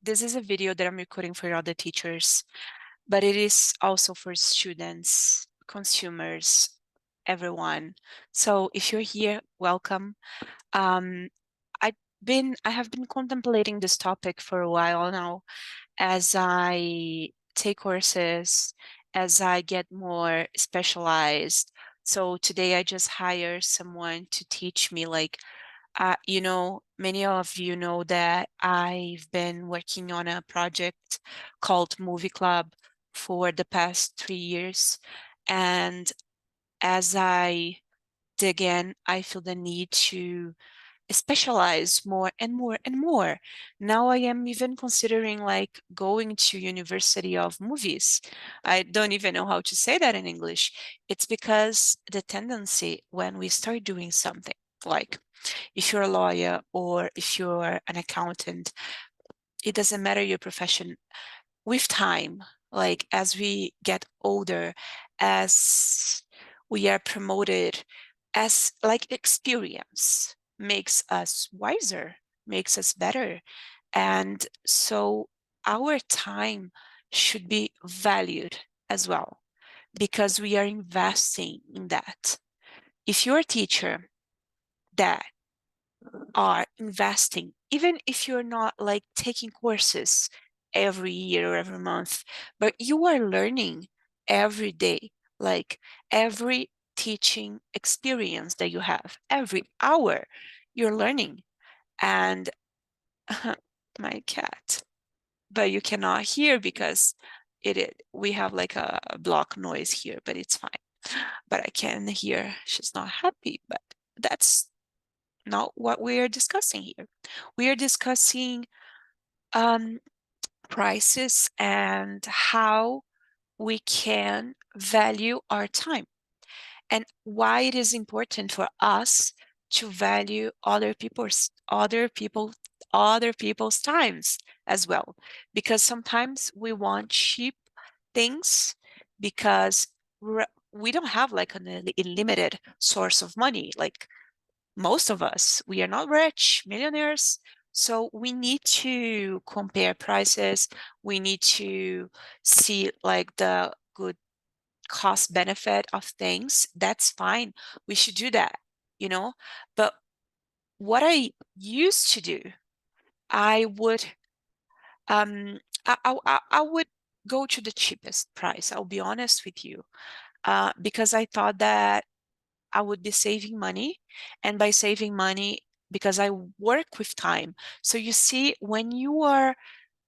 this is a video that I'm recording for other teachers, but it is also for students, consumers, everyone. So if you're here, welcome. Um, I have been contemplating this topic for a while now as I take courses, as I get more specialized. So today I just hire someone to teach me many of you know that I've been working on a project called Movie Club for the past 3 years. And as I dig in, I feel the need to specialize more and more and more. Now I am even considering like going to University of Movies. I don't even know how to say that in English. It's because the tendency when we start doing something, like if you're a lawyer or if you're an accountant, it doesn't matter your profession. With time, like as we get older, as we are promoted, as like experience makes us wiser, makes us better. And so our time should be valued as well because we are investing in that. If you're a teacher that are investing, even if you're not like taking courses every year or every month, but you are learning every day, like every teaching experience that you have, every hour you're learning. And my cat, but you cannot hear because we have like a block noise here, but it's fine. But I can hear she's not happy, but that's not what we are discussing here. We are discussing prices and how we can value our time and why it is important for us to value other people's times as well. Because sometimes we want cheap things because we don't have like an unlimited source of money. Like most of us, we are not rich, millionaires. So we need to compare prices. We need to see like the good cost benefit of things. That's fine. We should do that, you know? But what I used to do, I would I would go to the cheapest price. I'll be honest with you. Because I thought that I would be saving money. And by saving money, because I work with time. So you see, when you are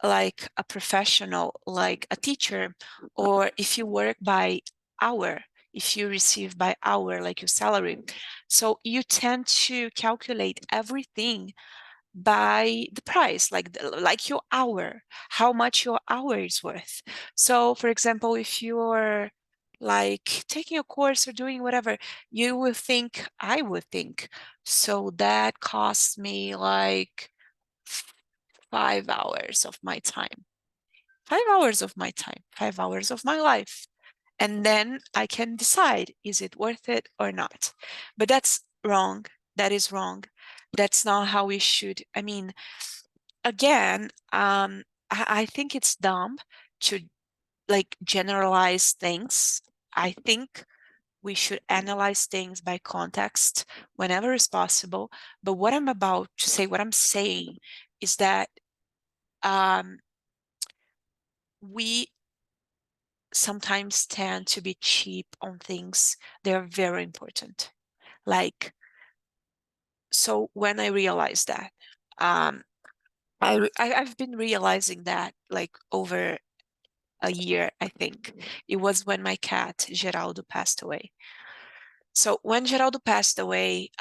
like a professional, like a teacher, or if you work by hour, if you receive by hour, like your salary, so you tend to calculate everything by the price, like your hour, how much your hour is worth. So for example, if you're like taking a course or doing whatever, I would think, so that costs me like 5 hours of my time, 5 hours of my time, 5 hours of my life. And then I can decide, is it worth it or not? But that's wrong. That is wrong. That's not how we should. I mean, again, I think it's dumb to like generalize things. I think we should analyze things by context whenever is possible. But what I'm about to say, what I'm saying is that um, we sometimes tend to be cheap on things that are very important. Like, so when I realized that, um, I've been realizing that like over a year, I think. It was when my cat, Geraldo, passed away. So when Geraldo passed away,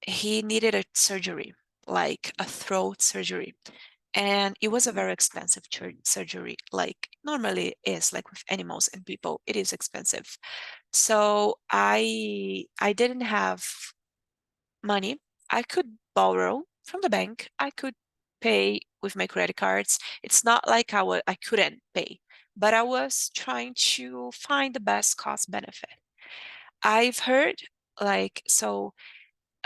he needed a surgery, like a throat surgery. And it was a very expensive surgery, like normally is, like with animals and people, it is expensive. So I didn't have money. I could borrow from the bank. I could pay with my credit cards. It's not like I couldn't pay, but I was trying to find the best cost benefit. I've heard like so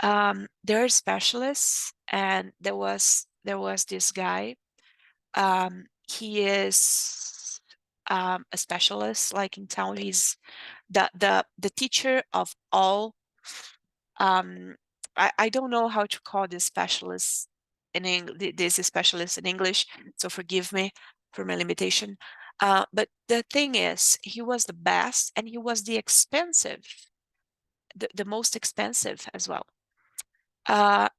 there are specialists, and there was this guy He is a specialist, like in town. He's the teacher of all. I don't know how to call this specialist in English. This is specialist in English, so forgive me for my limitation. But the thing is, he was the best, and he was the most expensive as well. But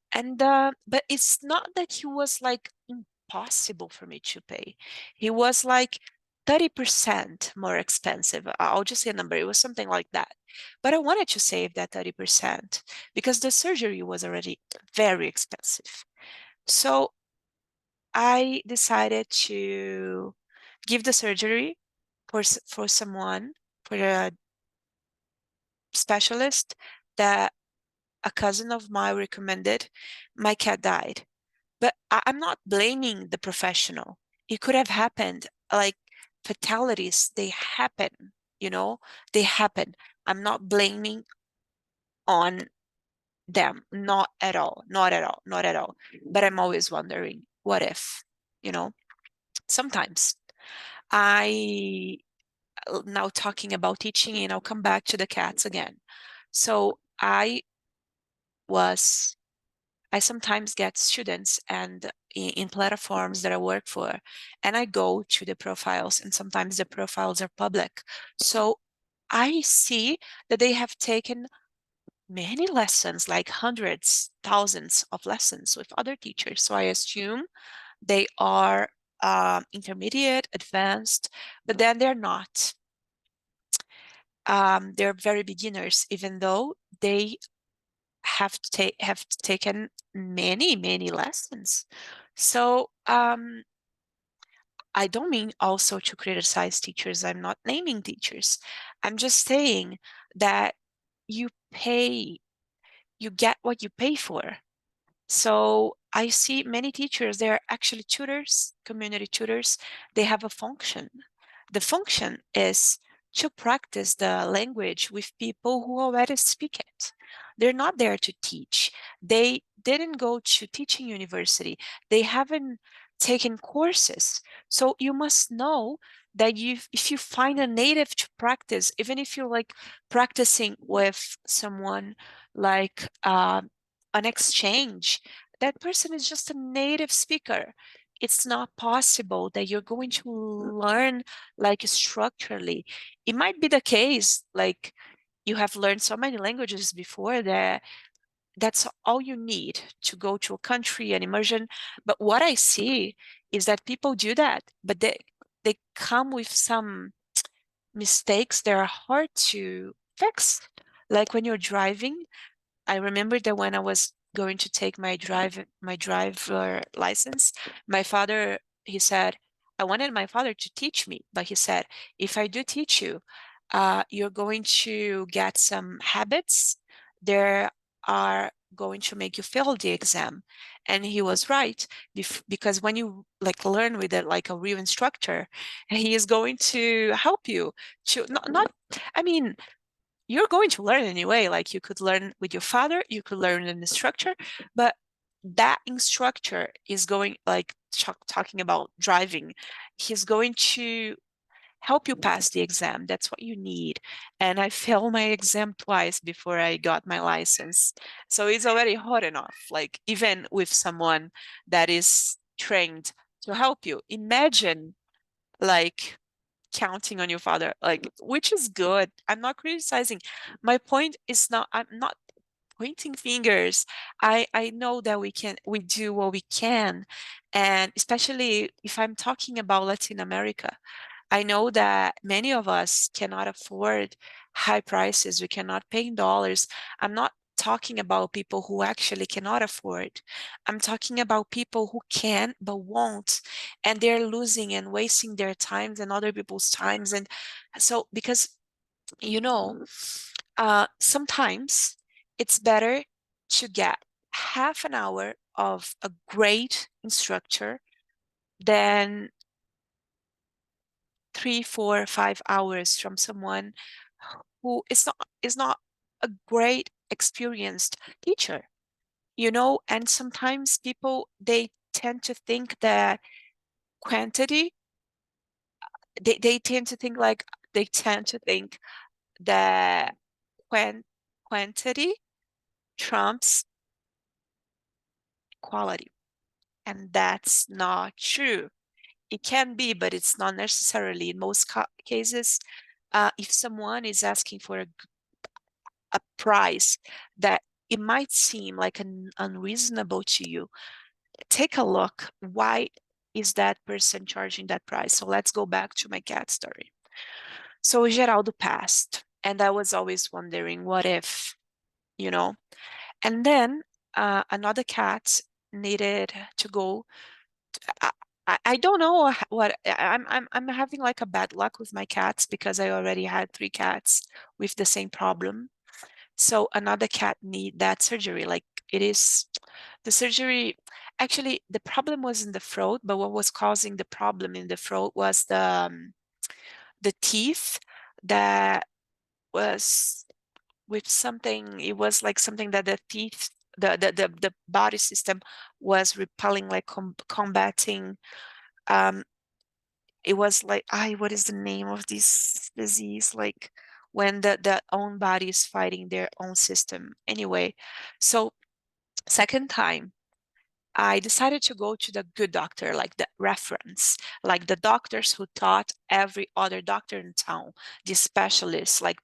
it's not that he was like impossible for me to pay. He was like 30% more expensive. I'll just say a number. It was something like that. But I wanted to save that 30% because the surgery was already very expensive. So I decided to give the surgery for someone, for a specialist that a cousin of mine recommended. My cat died. But I'm not blaming the professional. It could have happened. Like fatalities, they happen, they happen. I'm not blaming on them. Not at all. Not at all. Not at all. But I'm always wondering, what if, you know? Sometimes I now talking about teaching, and I'll come back to the cats again. So was I sometimes get students and in platforms that I work for, and I go to the profiles, and sometimes the profiles are public. So I see that they have taken many lessons, like hundreds, thousands of lessons with other teachers. So I assume they are intermediate, advanced, but then they're not. They're very beginners, even though they have taken many lessons. So I don't mean also to criticize teachers. I'm not naming teachers. I'm just saying that you get what you pay for. So I see many teachers, they're actually tutors, community tutors. They have a function. The function is to practice the language with people who already speak it. They're not there to teach. They didn't go to teaching university. They haven't taken courses. So you must know that if you find a native to practice, even if you're like practicing with someone like an exchange, that person is just a native speaker. It's not possible that you're going to learn like structurally. It might be the case, like you have learned so many languages before that that's all you need to go to a country and immersion. But what I see is that people do that, but they come with some mistakes that are hard to fix. Like when you're driving, I remember that when I was going to take my driver license, my father, he said, I wanted my father to teach me, but he said, if I do teach you, you're going to get some habits. There are going to make you fail the exam. And he was right, because when you like learn with it like a real instructor, he is going to help you to not I mean, you're going to learn anyway. Like you could learn with your father, you could learn an instructor, but that instructor is going like talking about driving. He's going to help you pass the exam. That's what you need. And I failed my exam twice before I got my license. So it's already hard enough, like even with someone that is trained to help you. Imagine like counting on your father, like, which is good. I'm not criticizing. My point is not, I'm not pointing fingers. I know that we do what we can. And especially if I'm talking about Latin America, I know that many of us cannot afford high prices. We cannot pay in dollars. I'm not talking about people who actually cannot afford. I'm talking about people who can but won't, and they're losing and wasting their times and other people's times. And so, because you know, sometimes it's better to get half an hour of a great instructor than 3, 4, 5 hours from someone who is not a great experienced teacher. And sometimes people they tend to think that quantity, they tend to think like, they tend to think that quantity trumps quality. And that's not true. It can be, but it's not necessarily. In most cases, if someone is asking for a price that it might seem like an unreasonable to you, take a look. Why is that person charging that price? So let's go back to my cat story. So Geraldo passed, and I was always wondering, what if, you know? And then another cat needed to go. I don't know what I'm having like a bad luck with my cats because I already had 3 cats with the same problem. So another cat need that surgery. Like, it is the surgery. Actually, the problem was in the throat, but what was causing the problem in the throat was the teeth that was with something. It was like something that the teeth, the body system was repelling, like combating. Um, it was like, what is the name of this disease? Like when the own body is fighting their own system. Anyway, so second time, I decided to go to the good doctor, like the reference, like the doctors who taught every other doctor in town, the specialists. Like,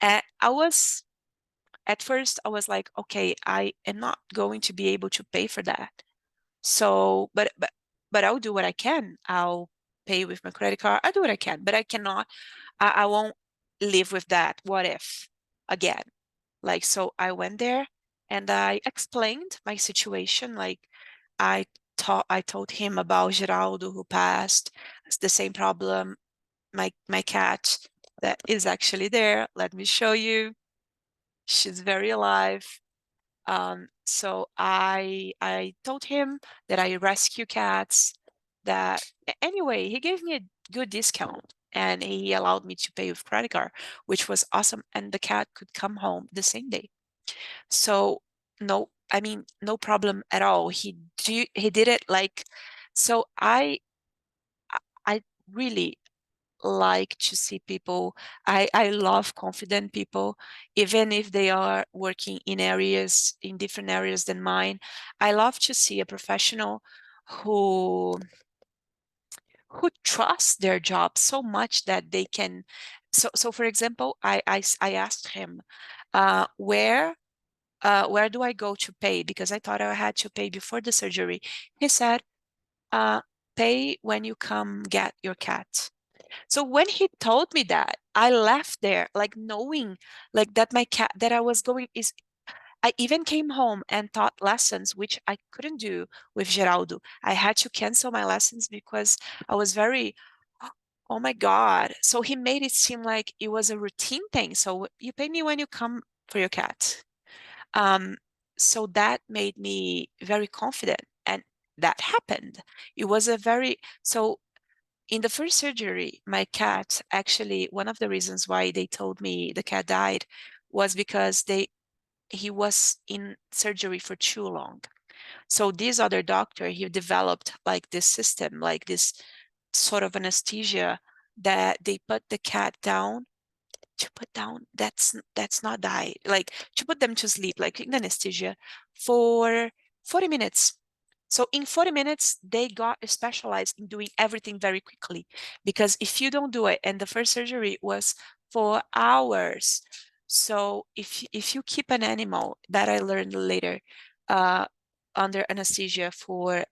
I was at first, I was like, okay, I am not going to be able to pay for that. So, but I'll do what I can. I'll pay with my credit card. I'll do what I can, but I cannot. I won't live with that. What if again? Like, so I went there and I explained my situation. Like, I told him about Geraldo who passed. It's the same problem. My cat that is actually there. Let me show you. She's very alive. So I told him that I rescue cats. That anyway, he gave me a good discount and he allowed me to pay with credit card, which was awesome. And the cat could come home the same day. So no, I mean, no problem at all. He did it like, so I really like to see people. I love confident people, even if they are working in different areas than mine. I love to see a professional who who trusts their job so much that they can. So for example, I asked him, where do I go to pay? Because I thought I had to pay before the surgery. He said, uh, pay when you come get your cat. So when he told me that, I left there like knowing like that my cat that I was going is. I even came home and taught lessons, which I couldn't do with Geraldo. I had to cancel my lessons because I was very, oh my God. So he made it seem like it was a routine thing. So you pay me when you come for your cat. Um, so that made me very confident, and that happened. It was a very, so in the first surgery, my cat actually, one of the reasons why they told me the cat died was because he was in surgery for too long. So this other doctor, he developed like this system, like this sort of anesthesia that they put the cat down, to put down, that's not die, like to put them to sleep, like in anesthesia for 40 minutes. So in 40 minutes, they got specialized in doing everything very quickly. Because if you don't do it, and the first surgery was for hours. So if you keep an animal, that I learned later, uh, under anesthesia for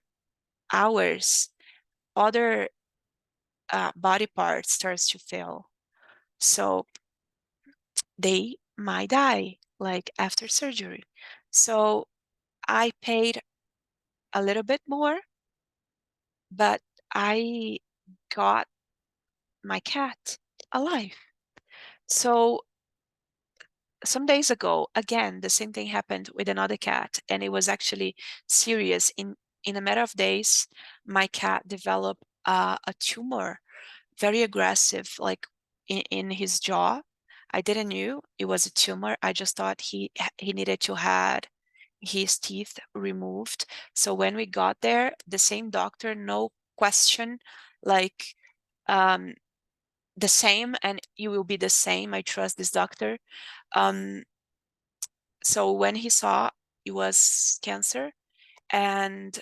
hours, other body parts starts to fail. So they might die like after surgery. So I paid a little bit more, but I got my cat alive. So some days ago, again, the same thing happened with another cat, and it was actually serious. In a matter of days, my cat developed a tumor, very aggressive, like in his jaw. I didn't knew it was a tumor. I just thought he needed to had his teeth removed. So when we got there, the same doctor, no question like the same, and you will be the same. I trust this doctor. So when he saw it was cancer, and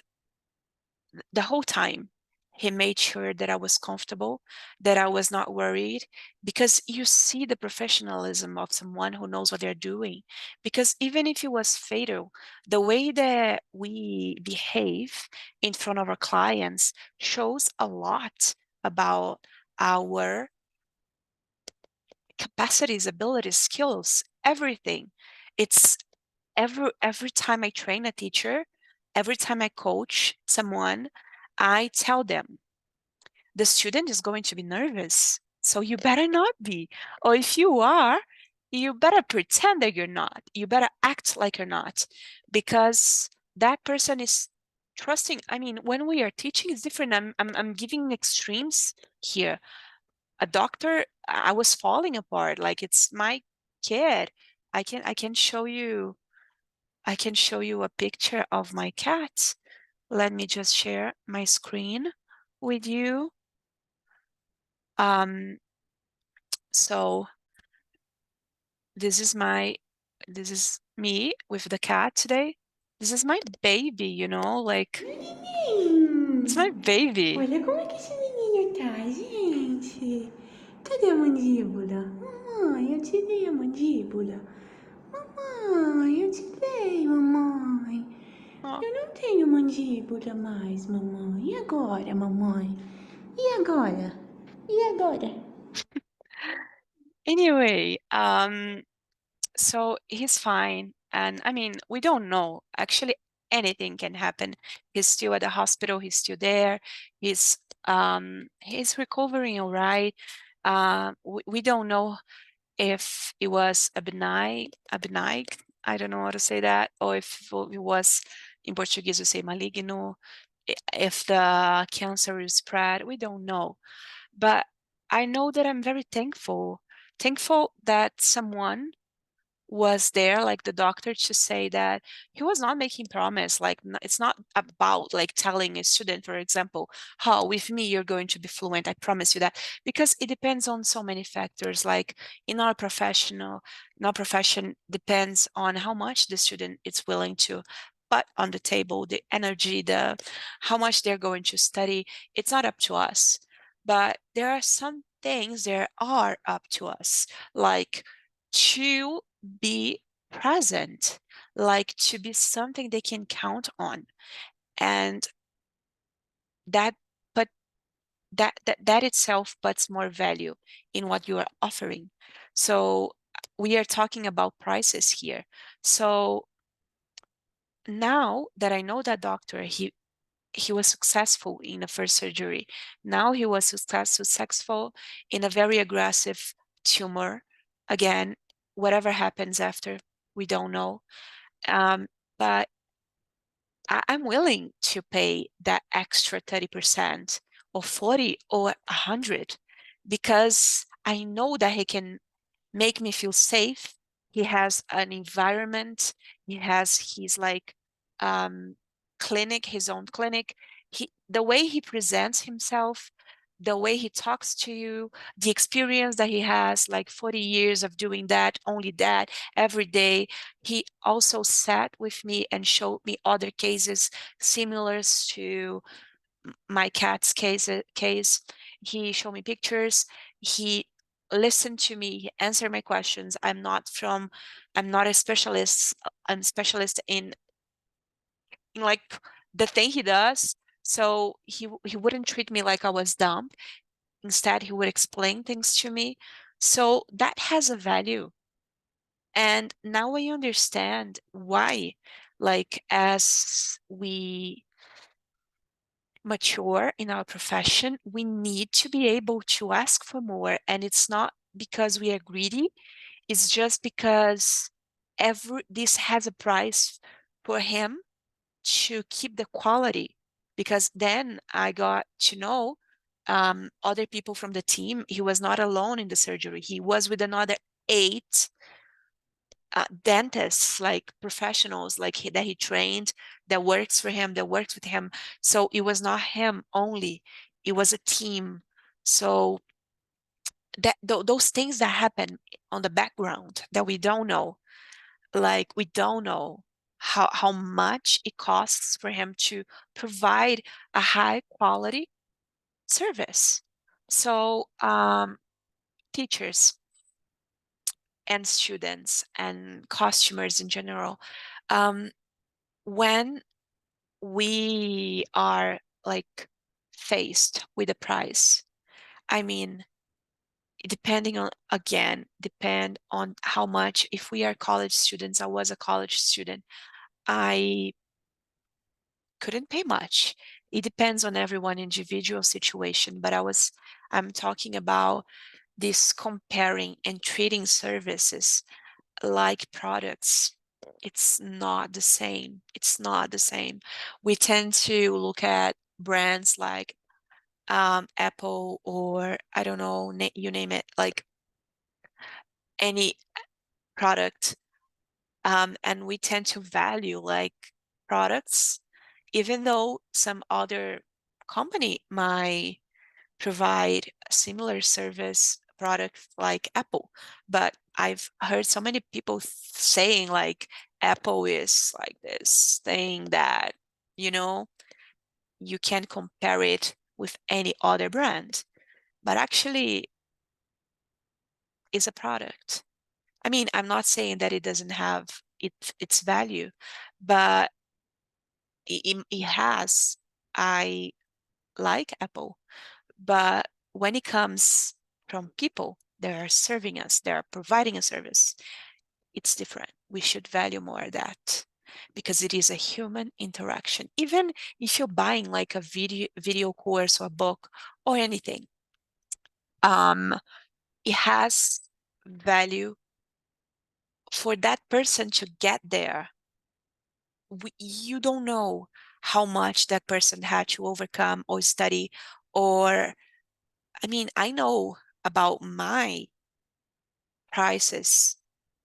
the whole time he made sure that I was comfortable, that I was not worried, because you see the professionalism of someone who knows what they're doing. Because even if it was fatal, the way that we behave in front of our clients shows a lot about our capacities, abilities, skills, everything. It's every time I train a teacher, every time I coach someone, I tell them the student is going to be nervous, so you better not be. Or if you are, you better pretend that you're not. You better act like you're not, because that person is trusting. I mean, when we are teaching, it's different. I'm giving extremes here. A doctor, I was falling apart. Like it's my kid. I can show you. I can show you a picture of my cat. Let me just share my screen with you. So this is me with the cat today. This is my baby, like it's my baby. Olha como é que esse menino tá, gente. Cadê a mandíbula? Mamãe, eu te dei a mandíbula. Mamãe, eu te dei, mamãe. Oh. Eu não tenho mandíbula mais, mamãe. E agora, mamãe? E agora? E agora? Anyway, so he's fine. And I mean, we don't know. Actually, anything can happen. He's still at the hospital. He's still there. He's recovering all right. We don't know if it was a benign, I don't know how to say that, or if it was, in Portuguese we say maligno, if the cancer is spread, we don't know. But I know that I'm very thankful that someone was there, like the doctor, to say that he was not making promise. Like it's not about like telling a student, for example, how with me you're going to be fluent, I promise you that, because it depends on so many factors. Like in our profession depends on how much the student is willing to put on the table, the energy, the how much they're going to study. It's not up to us, but there are some things that are up to us, like to be present, like to be something they can count on. And that but that itself puts more value in what you are offering. So we are talking about prices here. So now that I know that doctor, he was successful in the first surgery. Now he was successful in a very aggressive tumor. Again, whatever happens after, we don't know. But I'm willing to pay that extra 30% or 40 or 100, because I know that he can make me feel safe. He has an environment. He has his like clinic, his own clinic. The way he presents himself, the way he talks to you, the experience that he has, like 40 years of doing that, only that every day. He also sat with me and showed me other cases similar to my cat's case. He showed me pictures. He listened to me. He answered my questions. I'm not a specialist. I'm specialist in like the thing he does. So he wouldn't treat me like I was dumb. Instead, he would explain things to me. So that has a value. And now I understand why, like, as we mature in our profession, we need to be able to ask for more. And it's not because we are greedy, it's just because this has a price for him to keep the quality. Because then I got to know other people from the team. He was not alone in the surgery. He was with another 8 dentists, like professionals, like that he trained, that works for him, that works with him. So it was not him only, it was a team. So that those things that happen on the background that we don't know, like we don't know how much it costs for him to provide a high quality service. So teachers and students and customers in general, when we are like faced with a price, I mean, depending on, again, depend on how much. If we are college students, I was a college student, I couldn't pay much. It depends on everyone individual situation, but I'm talking about this comparing and treating services like products. It's not the same. It's not the same. We tend to look at brands like Apple, or I don't know, you name it, like any product, and we tend to value like products, even though some other company might provide a similar service product like Apple. But I've heard so many people saying like Apple is like this thing that, you know, you can't compare it with any other brand, but actually is a product. I mean, I'm not saying that it doesn't have its value, but it has. I like Apple, but when it comes from people that are serving us, they are providing a service, it's different. We should value more that, because it is a human interaction. Even if you're buying like a video course or a book or anything, um, it has value for that person to get there. You don't know how much that person had to overcome or study, or I mean, I know about my prices.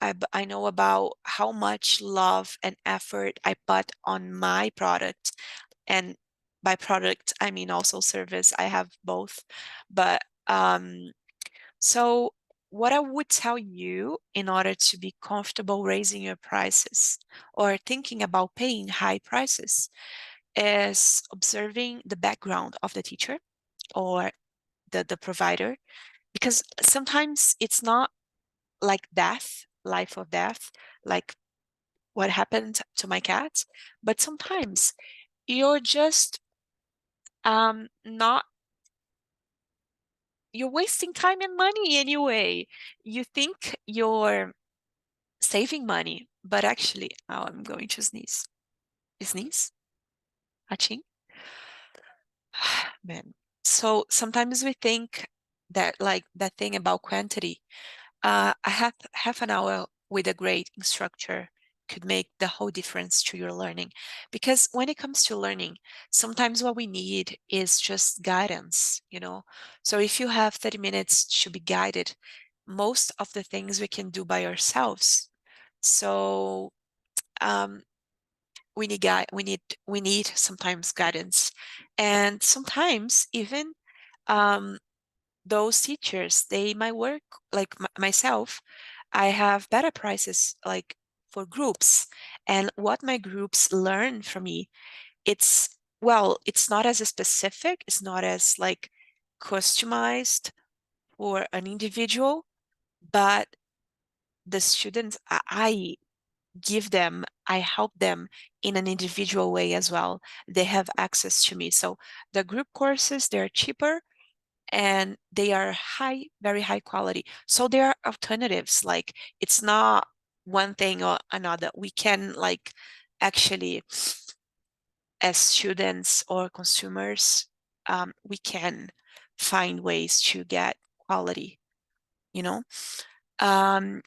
I know about how much love and effort I put on my product. And by product, I mean also service. I have both. But so what I would tell you in order to be comfortable raising your prices or thinking about paying high prices is observing the background of the teacher or the provider, because sometimes it's not like death, life or death, like what happened to my cat, but sometimes you're just not, you're wasting time and money anyway. You think you're saving money, but actually, oh, I'm going to sneeze. Sneeze? Aching? Man. So sometimes we think that like that thing about quantity, I have half an hour with a great instructor could make the whole difference to your learning. Because when it comes to learning, sometimes what we need is just guidance, you know? So if you have 30 minutes to be guided, most of the things we can do by ourselves. So um, we need sometimes guidance, and sometimes even um, those teachers, they might work like myself. I have better prices like for groups, and what my groups learn from me, it's, well, it's not as specific, it's not as like customized for an individual, but the students, I give them, I help them in an individual way as well. They have access to me. So the group courses, they're cheaper and they are high, very high quality. So there are alternatives. Like it's not one thing or another. We can like actually, as students or consumers, we can find ways to get quality, you know? Um,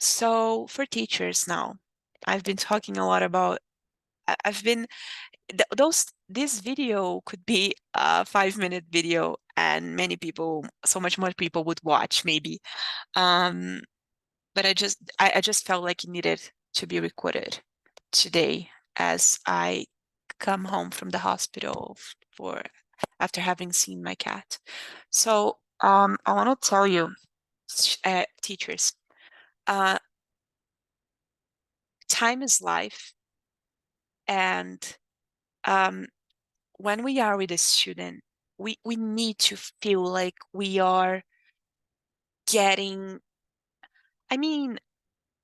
so for teachers now, I've been talking a lot about, I've been, this video could be a 5-minute video and many people, so much more people would watch maybe. Um, but I just felt like it needed to be recorded today as I come home from the hospital for after having seen my cat. So I want to tell you, teachers, time is life, and when we are with a student, we need to feel like we are getting, I mean,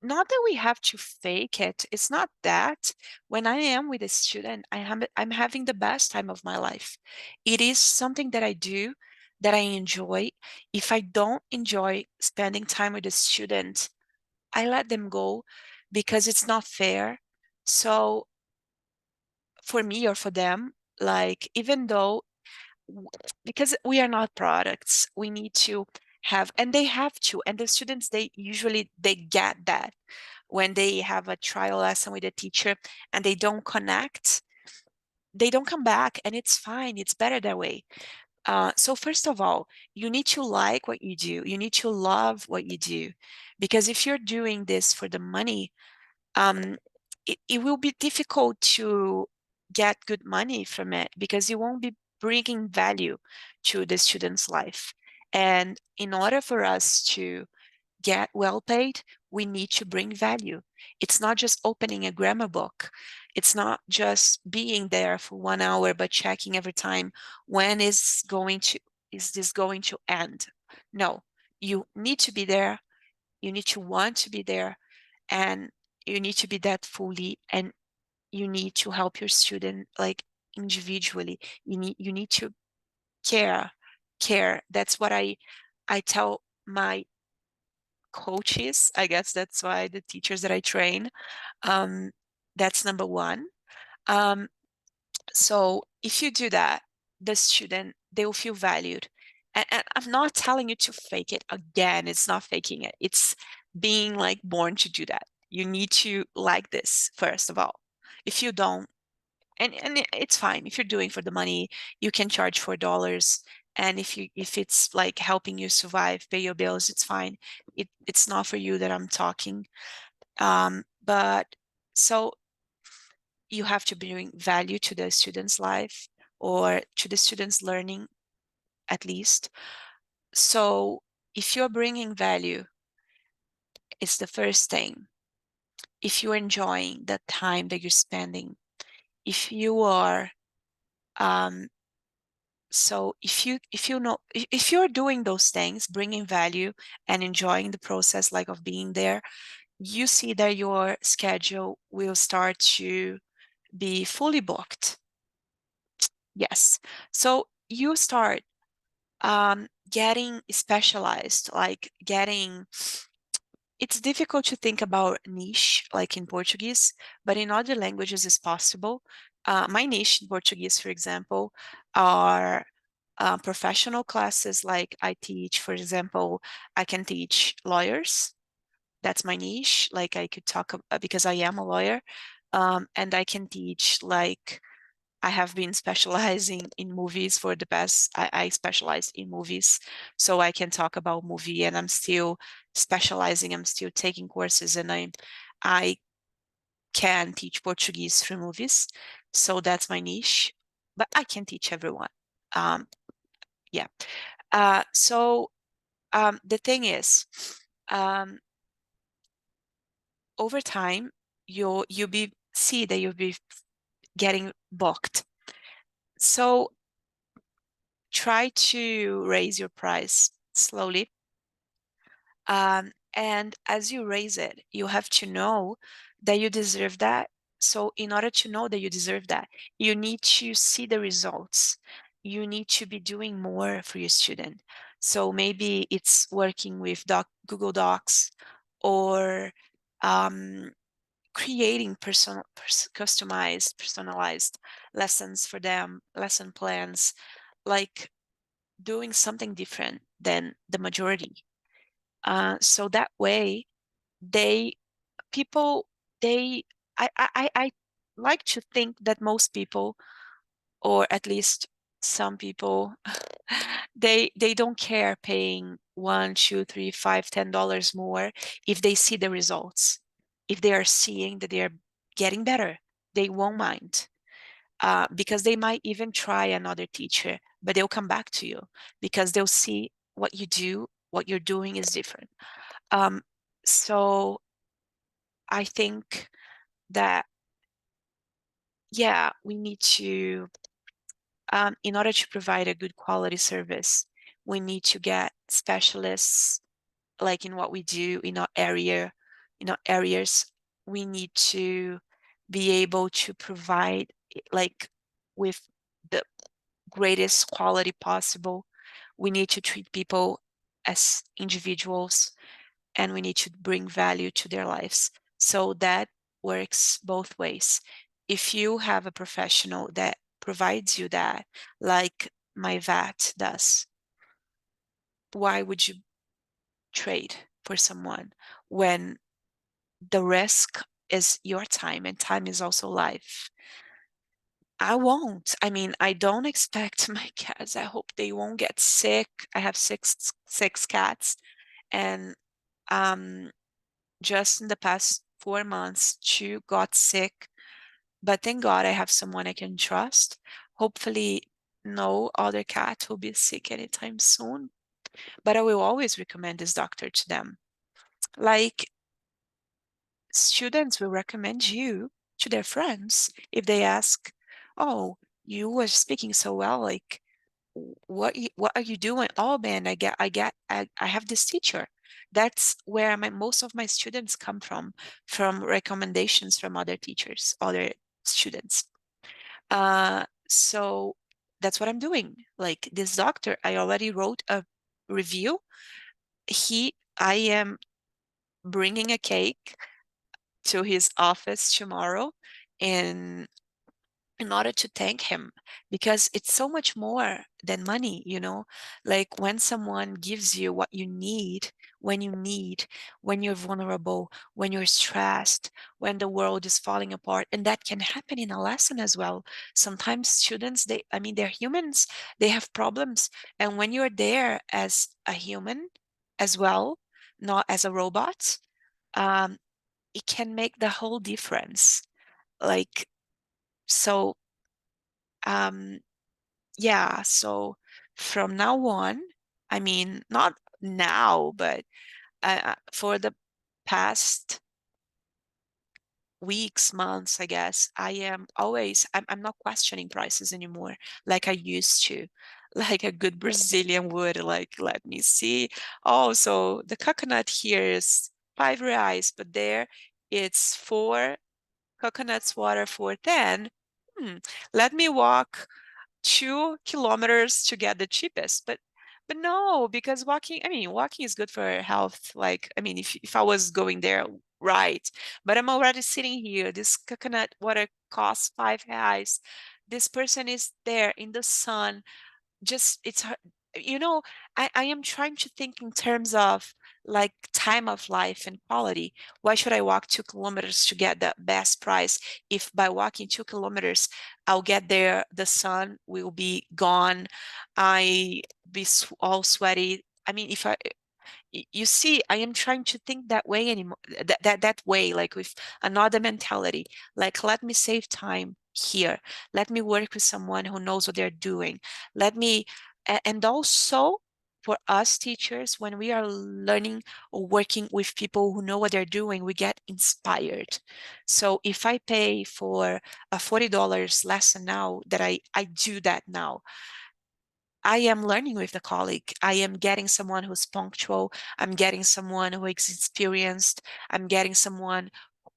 not that we have to fake it. It's not that. When I am with a student, I'm having the best time of my life. It is something that I do that I enjoy. If I don't enjoy spending time with a student, I let them go because it's not fair. So for me or for them, like even though because we are not products, we need to have, and they have to, and the students, they usually they get that when they have a trial lesson with a teacher and they don't connect, they don't come back, and it's fine. It's better that way. So first of all, you need to like what you do. You need to love what you do, because if you're doing this for the money, um, it will be difficult to get good money from it because you won't be bringing value to the student's life. And in order for us to get well paid, we need to bring value. It's not just opening a grammar book. It's not just being there for 1 hour, but checking every time when is this going to end? No, you need to be there. You need to want to be there, and you need to be that fully, and you need to help your student like individually. You need to care. That's what I tell my coaches. I guess that's why the teachers that I train. Um, that's number one. Um, so if you do that, the student, they will feel valued. And I'm not telling you to fake it. Again, it's not faking it. It's being like born to do that. You need to like this first of all. If you don't, and it's fine. If you're doing for the money, you can charge $4. And if it's like helping you survive, pay your bills, it's fine. It's not for you that I'm talking. But so you have to bring value to the student's life or to the student's learning at least. So if you're bringing value, it's the first thing. If you're enjoying the time that you're spending, if you are so if you know if you're doing those things, bringing value and enjoying the process like of being there, you see that your schedule will start to be fully booked. Yes. So you start getting specialized, like getting, it's difficult to think about niche like in Portuguese, but in other languages it's possible. My niche in Portuguese, for example, are professional classes. Like I teach, for example, I can teach lawyers. That's my niche. Like I could talk because I am a lawyer, and I can teach like I have been specializing in movies for the past, I specialized in movies, so I can talk about movie, and I'm still specializing, I'm still taking courses, and I can teach Portuguese through movies. So that's my niche, but I can teach everyone. Um, yeah. So the thing is, um, over time, you'll be see that you'll be getting booked. So try to raise your price slowly. And as you raise it, you have to know that you deserve that. So in order to know that you deserve that, you need to see the results. You need to be doing more for your student. So maybe it's working with Google Docs, or um, creating personalized lessons for them, lesson plans, like doing something different than the majority. So that way, they people they I like to think that most people, or at least some people, they don't care paying $1, $2, $3, $5, $10 more if they see the results. If they are seeing that they are getting better, they won't mind. Because they might even try another teacher, but they'll come back to you because they'll see what you do, what you're doing is different. So I think that, yeah, we need to, in order to provide a good quality service, we need to get specialists like in what we do in our areas. We need to be able to provide like with the greatest quality possible. We need to treat people as individuals, and we need to bring value to their lives. So that works both ways. If you have a professional that provides you that, like my vet does, why would you trade for someone when the risk is your time, and time is also life? I won't. I mean, I don't expect my cats. I hope they won't get sick. I have six cats, and just in the past 4 months, two got sick. But thank God I have someone I can trust. Hopefully, no other cat will be sick anytime soon. But I will always recommend this doctor to them. Like, students will recommend you to their friends if they ask, "Oh, you were speaking so well. Like, what are you doing?" "Oh man, I have this teacher." That's where most of my students come from recommendations from other teachers, other students. So that's what I'm doing. Like this doctor, I already wrote a review. I am bringing a cake to his office tomorrow, and in order to thank him, because it's so much more than money, like when someone gives you what you need, when you're vulnerable, when you're stressed, when the world is falling apart. And that can happen in a lesson as well. Sometimes students, they're humans, they have problems, and when you're there as a human as well, not as a robot, um, it can make the whole difference. Like, so um yeah, so from now on, I mean, not now, but for the past weeks, months, I guess, I'm not questioning prices anymore like I used to, like a good Brazilian would. Like, let me see. Oh, so the coconut here is R$ 5, but there it's 4 coconuts water for 10. Let me walk 2 kilometers to get the cheapest. But no, because walking is good for health. Like, I mean, if I was going there, right. But I'm already sitting here. This coconut water costs R$ 5. This person is there in the sun. Just you know I am trying to think in terms of like time of life and quality. Why should I walk 2 kilometers to get the best price if by walking 2 kilometers I'll get there, the sun will be gone, I be all sweaty? I mean, if I you see, I am trying to think that way anymore, that way, like with another mentality. Like, let me save time here. Let me work with someone who knows what they're doing. Let me, and also for us teachers, when we are learning or working with people who know what they're doing, we get inspired. So if I pay for a $40 lesson now, that I do that now, I am learning with the colleague. I am getting someone who's punctual. I'm getting someone who is experienced. I'm getting someone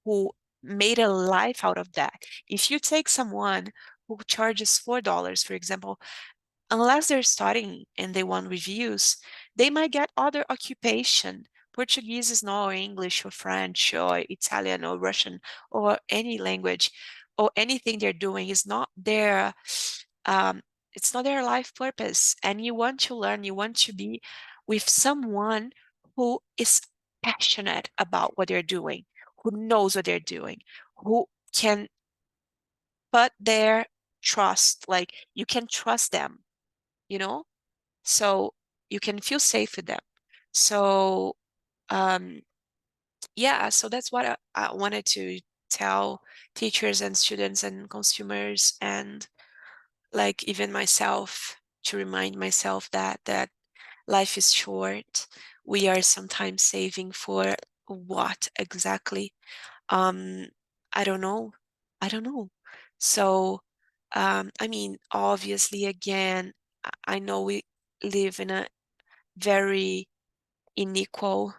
who made a life out of that. If you take someone who charges $4, for example, unless they're studying and they want reviews, they might get other occupation. Portuguese is not, or English or French or Italian or Russian or any language, or anything they're doing is not their um, it's not their life purpose. And you want to learn, you want to be with someone who is passionate about what they're doing, who knows what they're doing, who can put their trust, like you can trust them, you know? so you can feel safe with them. So yeah, so that's what I wanted to tell teachers and students and consumers, and like even myself, to remind myself that life is short. We are sometimes saving for what exactly? Um, I don't know. I don't know. So, I mean, obviously, again, I know we live in a very unequal,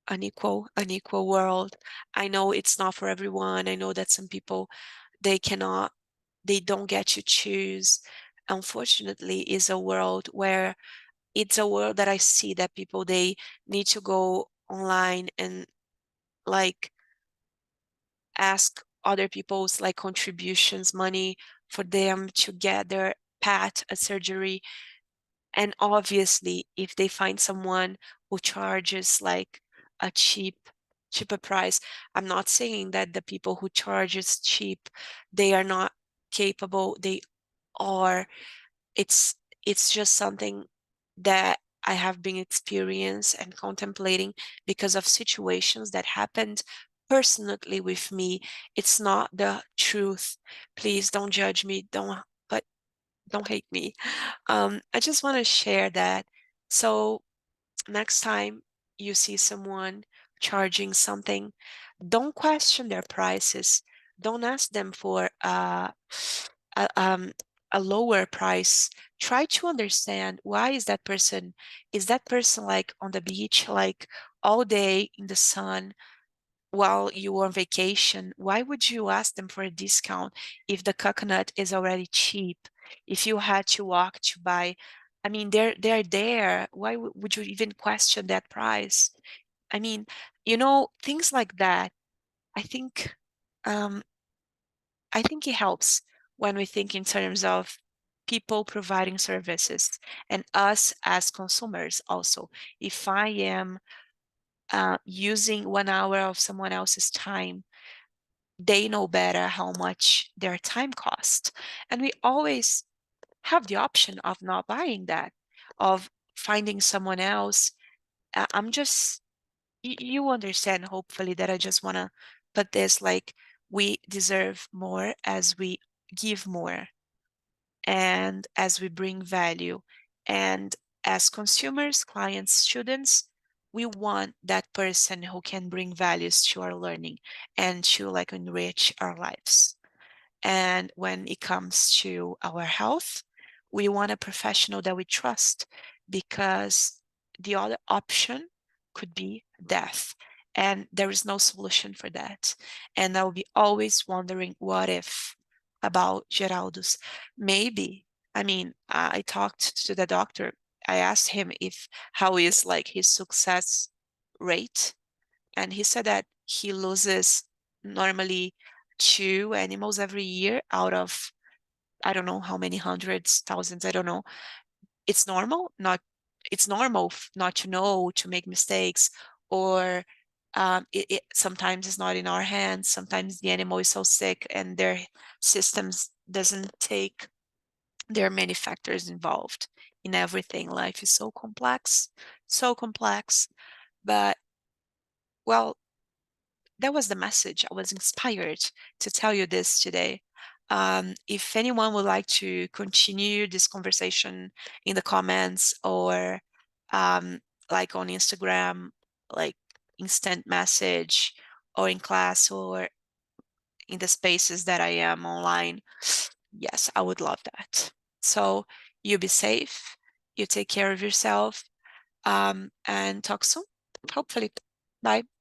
unequal world. I know it's not for everyone. I know that some people, they cannot, they don't get to choose. Unfortunately, is a world where it's a world that I see that people, they need to go online and like ask other people's like contributions money for them to get their pet a surgery. And obviously, if they find someone who charges like a cheaper price, I'm not saying that the people who charges cheap, they are not capable. They are. It's it's just something that I have been experiencing and contemplating because of situations that happened personally with me. It's not the truth. Please don't judge me. But don't hate me. I just want to share that. So next time you see someone charging something, don't question their prices. Don't ask them for a, um, a lower price. Try to understand, why is that person like on the beach, like all day in the sun while you are on vacation? Why would you ask them for a discount if the coconut is already cheap? If you had to walk to buy, I mean, they're there. Why would you even question that price? I mean, things like that. I think, um, I think it helps when we think in terms of people providing services and us as consumers also. If I am using 1 hour of someone else's time, they know better how much their time costs. And we always have the option of not buying that, of finding someone else. I'm just, you understand, hopefully, that I just want to put this like, we deserve more as we give more and as we bring value. And as consumers, clients, students, we want that person who can bring values to our learning and to like enrich our lives. And when it comes to our health, we want a professional that we trust, because the other option could be death. And there is no solution for that. And I will be always wondering, what if about Geraldo's? Maybe, I mean, I talked to the doctor. I asked him if how is like his success rate, and he said that he loses normally 2 animals every year out of, I don't know how many hundreds, thousands, I don't know. It's normal, not it's normal not to know, to make mistakes, or it sometimes it's not in our hands. Sometimes the animal is so sick and their systems doesn't take. There are many factors involved in everything. Life is so complex, so complex. But well, that was the message. I was inspired to tell you this today. If anyone would like to continue this conversation in the comments, or like on Instagram, like instant message, or in class, or in the spaces that I am online, yes, I would love that. So you be safe, you take care of yourself, and talk soon, hopefully. Bye.